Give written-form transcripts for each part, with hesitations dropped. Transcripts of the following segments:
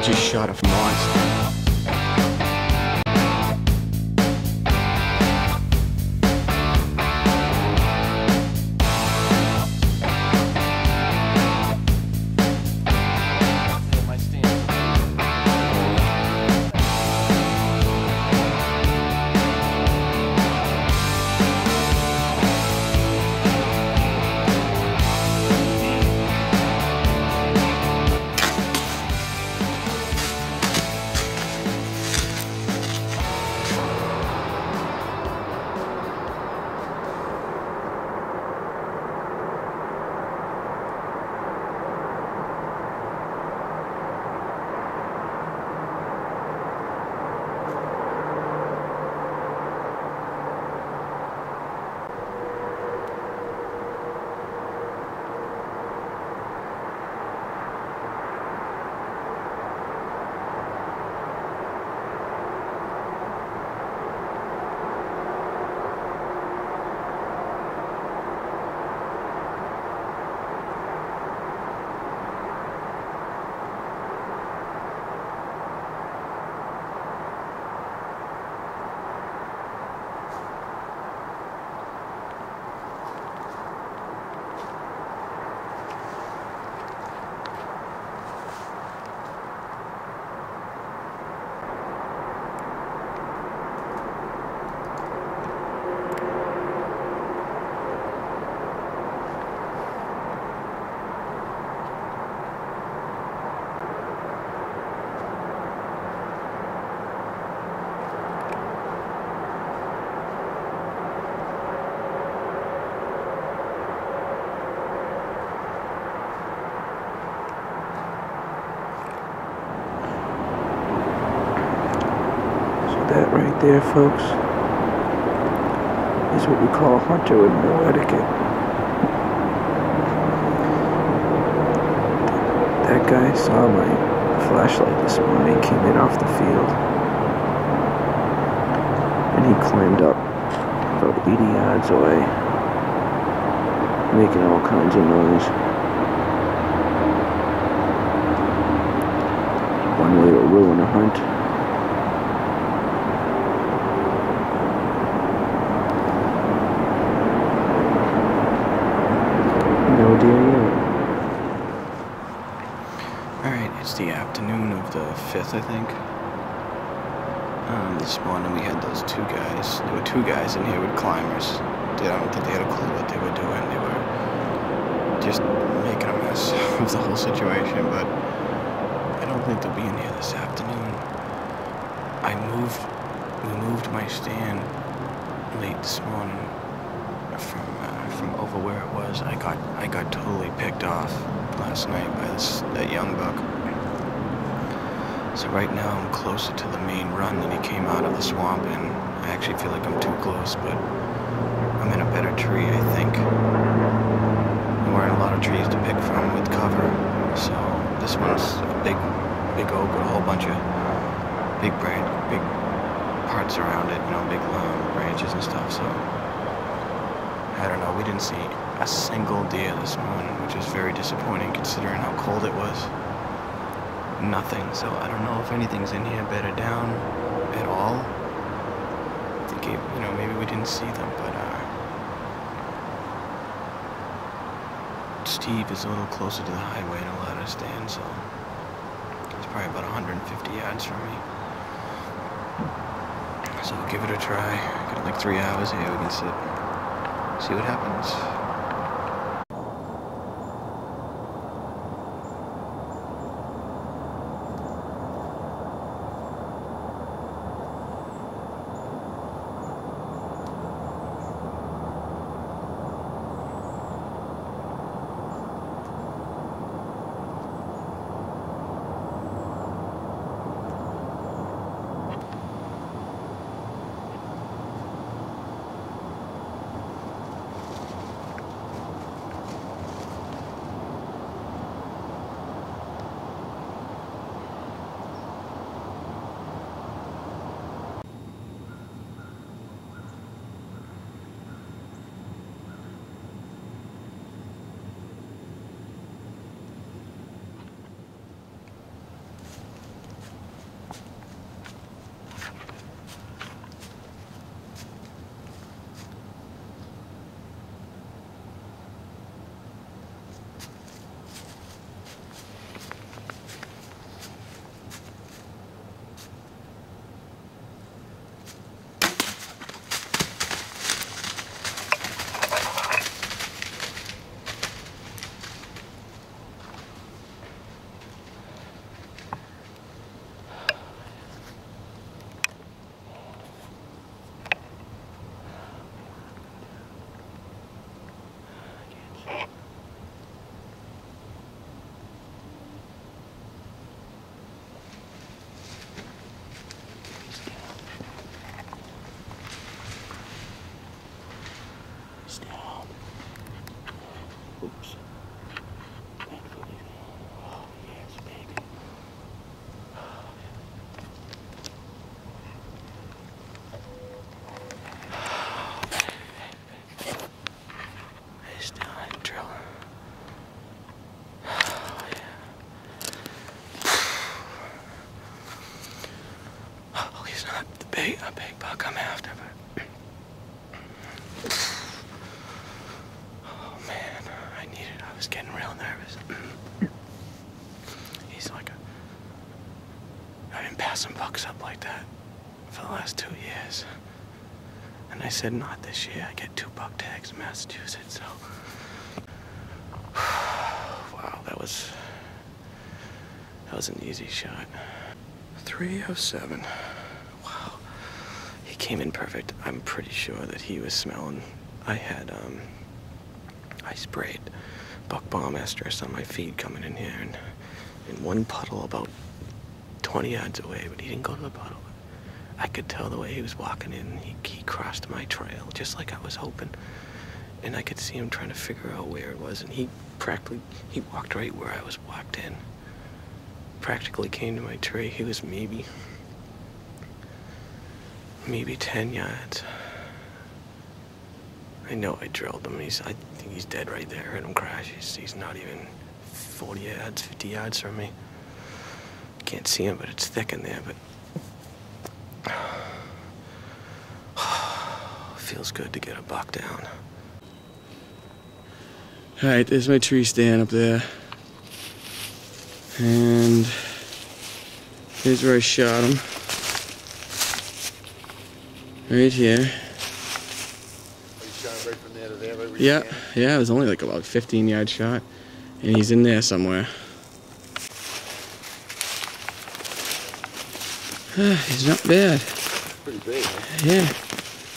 just shot a monster. That right there, folks, is what we call a hunter with no etiquette. That guy saw my flashlight this morning, came in off the field, and he climbed up about 80 yards away, making all kinds of noise. One way to ruin a hunt. No deer yet. Alright, it's the afternoon of the 5th, I think. This morning we had those two guys. There were two guys in here with climbers. I don't think they had a clue what they were doing. They were just making a mess of the whole situation, but I don't think they'll be in here this afternoon. We moved my stand late this morning from over where it was. I got totally picked off last night by that young buck. So right now I'm closer to the main run than he came out of the swamp, and I actually feel like I'm too close, but I'm in a better tree, I think. And we're in a lot of trees to pick from with cover. So this one's a big oak with a whole bunch of big parts around it, big branches and stuff. So I don't know, we didn't see a single deer this morning, which is very disappointing considering how cold it was. Nothing, so I don't know if anything's in here bedded down at all. I think, maybe we didn't see them, but Steve is a little closer to the highway and allowed us stand, so it's probably about 150 yards from me. So we'll give it a try. Got like 3 hours here, we can see what happens. big buck I'm after, but oh man, I was getting real nervous. He's like I've been passing bucks up like that for the last 2 years. And I said, not this year. I get 2 buck tags in Massachusetts, so. Wow, that was an easy shot. 307. Wow. He came in perfect. I'm pretty sure that he was smelling. I sprayed buck bomb estrus on my feet coming in here, and in one puddle about 20 yards away, but he didn't go to the puddle. I could tell the way he was walking in. He crossed my trail just like I was hoping, and I could see him trying to figure out where it was, and he walked right where I was walked in. Practically came to my tree. He was maybe 10 yards. I know I drilled him. I think he's dead right there. I heard him crash. He's not even 40 yards, 50 yards from me. Can't see him, but it's thick in there, but feels good to get a buck down. Alright, there's my tree stand up there. And here's where I shot him. Right here. Are you shot right from there to there? Right where Yeah, it was only like about a 15-yard shot. And he's in there somewhere. He's not bad. Pretty big, huh? Yeah.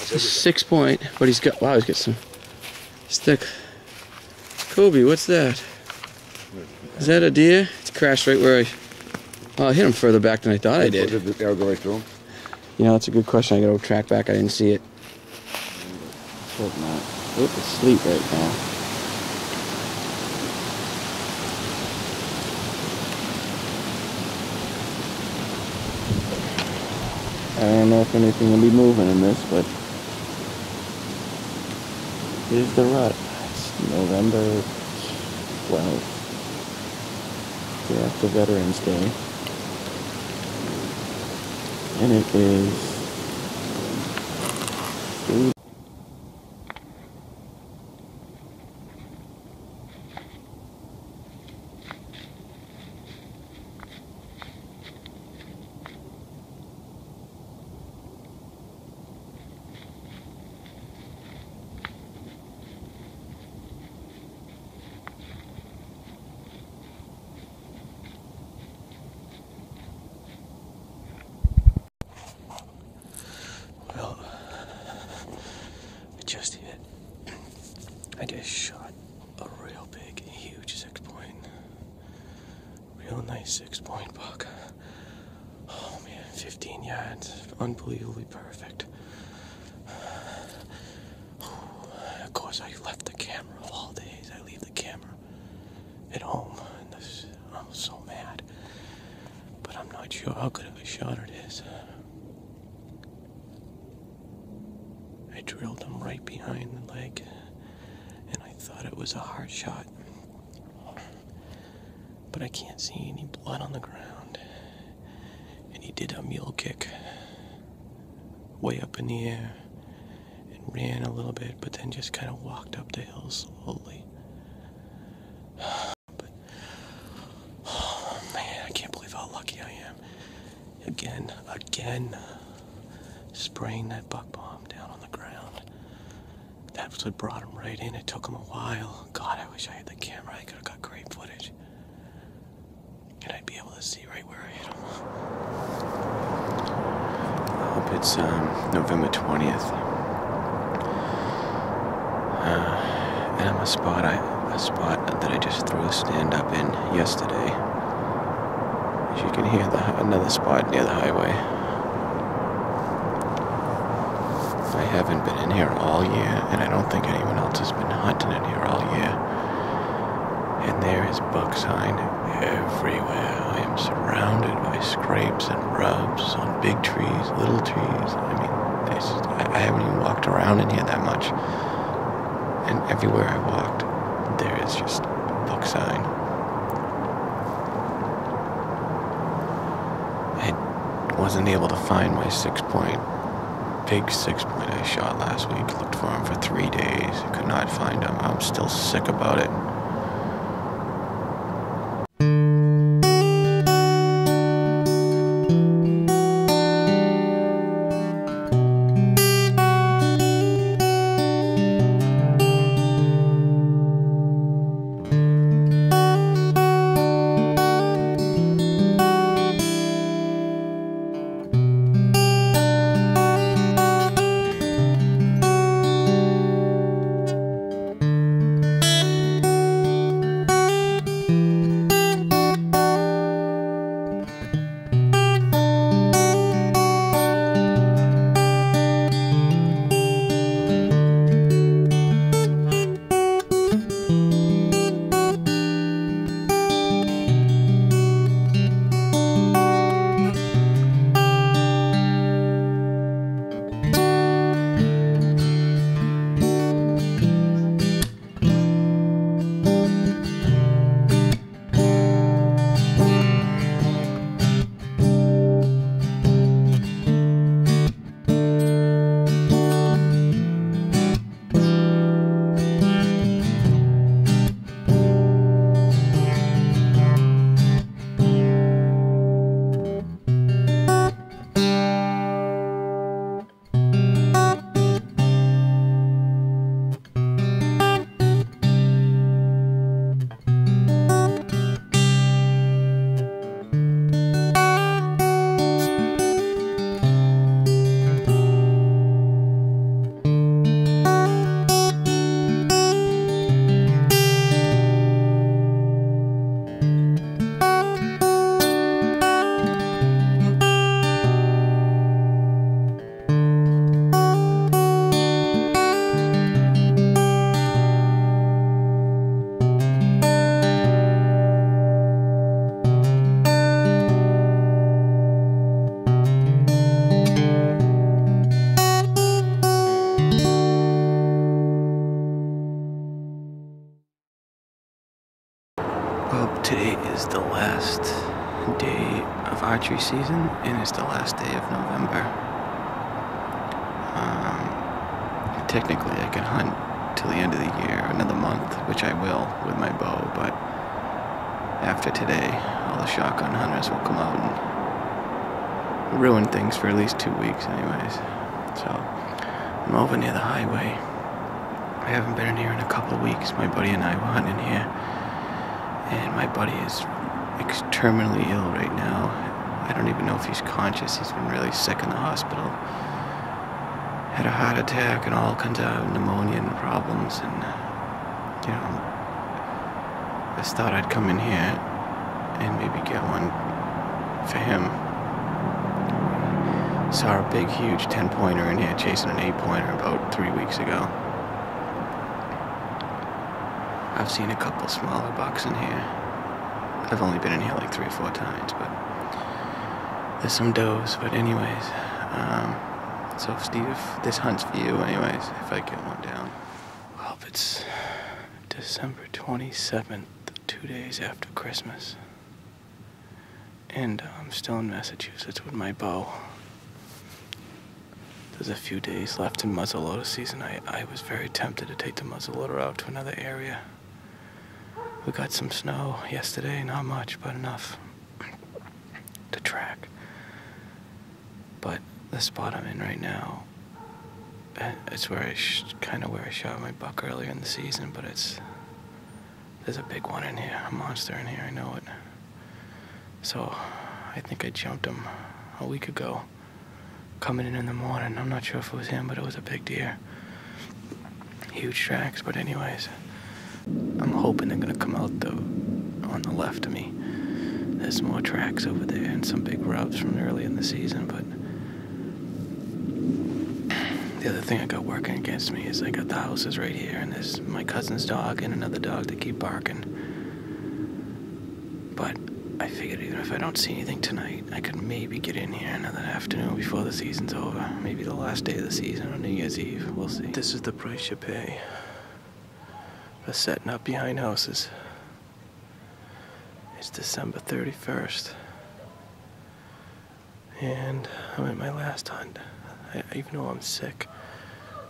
It's a 6 point, but he's got some stick. Kobe, what's that? Is that a deer? It's crashed right where I hit him further back than I thought I did. Did the arrow go right through him? You know, that's a good question. I gotta track back. I didn't see it. Hope not. Oop, it's asleep right now. I don't know if anything will be moving in this, but here's the rut. It's November 12th. Day after Veterans Day. And it is I just shot a real big, huge 6 point. Real nice 6 point buck. Oh man, 15 yards. Unbelievably perfect. Of course, I left the camera of all days. I leave the camera at home. And I'm so mad. But I'm not sure how good of a shot it is. I drilled him right behind the leg. And I thought it was a hard shot. But I can't see any blood on the ground. And he did a mule kick way up in the air and ran a little bit, but then just kind of walked up the hill slowly. But, oh man, I can't believe how lucky I am. Again, spraying that buck bomb down on the ground. That's what brought him right in. It took him a while. God, I wish I had the camera. I could have got great footage. And I'd be able to see right where I hit him. I hope it's November 20th. And I'm a spot that I just threw a stand up in yesterday. As you can hear, another spot near the highway. I haven't been in here all year, and I don't think anyone else has been hunting in here all year. And there is buck sign everywhere. I am surrounded by scrapes and rubs on big trees, little trees. I mean, I haven't even walked around in here that much. And everywhere I walked, there is just buck sign. I wasn't able to find my 6 point big 6-point I shot last week. Looked for him for 3 days. Could not find him. I'm still sick about it. Well, today is the last day of archery season, and it's the last day of November. Technically, I can hunt till the end of the year, another month, which I will with my bow, but after today, all the shotgun hunters will come out and ruin things for at least 2 weeks anyways. So, I'm over near the highway. I haven't been in here in a couple of weeks. My buddy and I were hunting here. And my buddy is terminally ill right now. I don't even know if he's conscious. He's been really sick in the hospital. Had a heart attack and all kinds of pneumonia and problems. And, you know, I just thought I'd come in here and maybe get one for him. Saw a big, huge 10-pointer in here chasing an 8-pointer about 3 weeks ago. I've seen a couple smaller bucks in here. I've only been in here like 3 or 4 times, but there's some does. But anyways, so Steve, if this hunt's for you anyways, if I get one down. Well, it's December 27th, 2 days after Christmas. And I'm still in Massachusetts with my bow. There's a few days left in muzzleloader season. I was very tempted to take the muzzleloader out to another area. We got some snow yesterday, not much, but enough to track. But the spot I'm in right now, it's where kind of where I shot my buck earlier in the season, but there's a big one in here, a monster in here, I know it. So I think I jumped him a week ago, coming in the morning. I'm not sure if it was him, but it was a big deer. Huge tracks, but anyways. I'm hoping they're gonna come out though on the left of me. There's more tracks over there and some big rubs from early in the season, but the other thing I got working against me is I got the houses right here, and there's my cousin's dog and another dog that keep barking. But I figured even if I don't see anything tonight, I could maybe get in here another afternoon before the season's over. Maybe the last day of the season on New Year's Eve. We'll see. This is the price you pay for setting up behind houses. It's December 31st. And I'm at my last hunt. Even though I'm sick,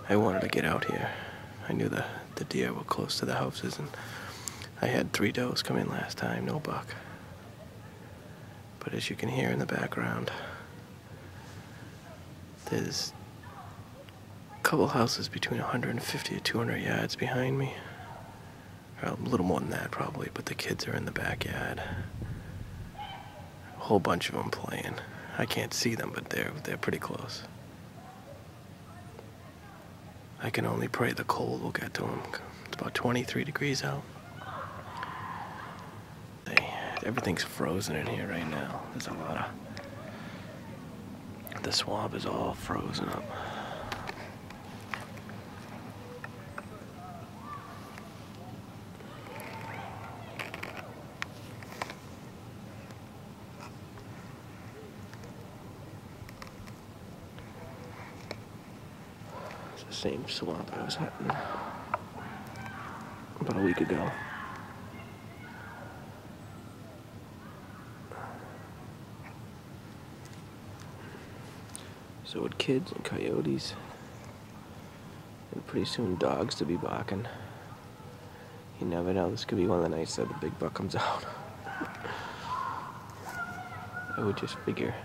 I wanted to get out here. I knew the deer were close to the houses, and I had 3 does come in last time, no buck. But as you can hear in the background, there's a couple houses between 150 to 200 yards behind me. Or a little more than that probably, but the kids are in the backyard. A whole bunch of them playing. I can't see them, but they're pretty close. I can only pray the cold will get to them. It's about 23 degrees out. Everything's frozen in here right now. There's a lot of... The swamp is all frozen up. It's the same swamp I was hunting about a week ago. So with kids and coyotes, and pretty soon dogs to be barking, you never know, this could be one of the nights that the big buck comes out. I would just figure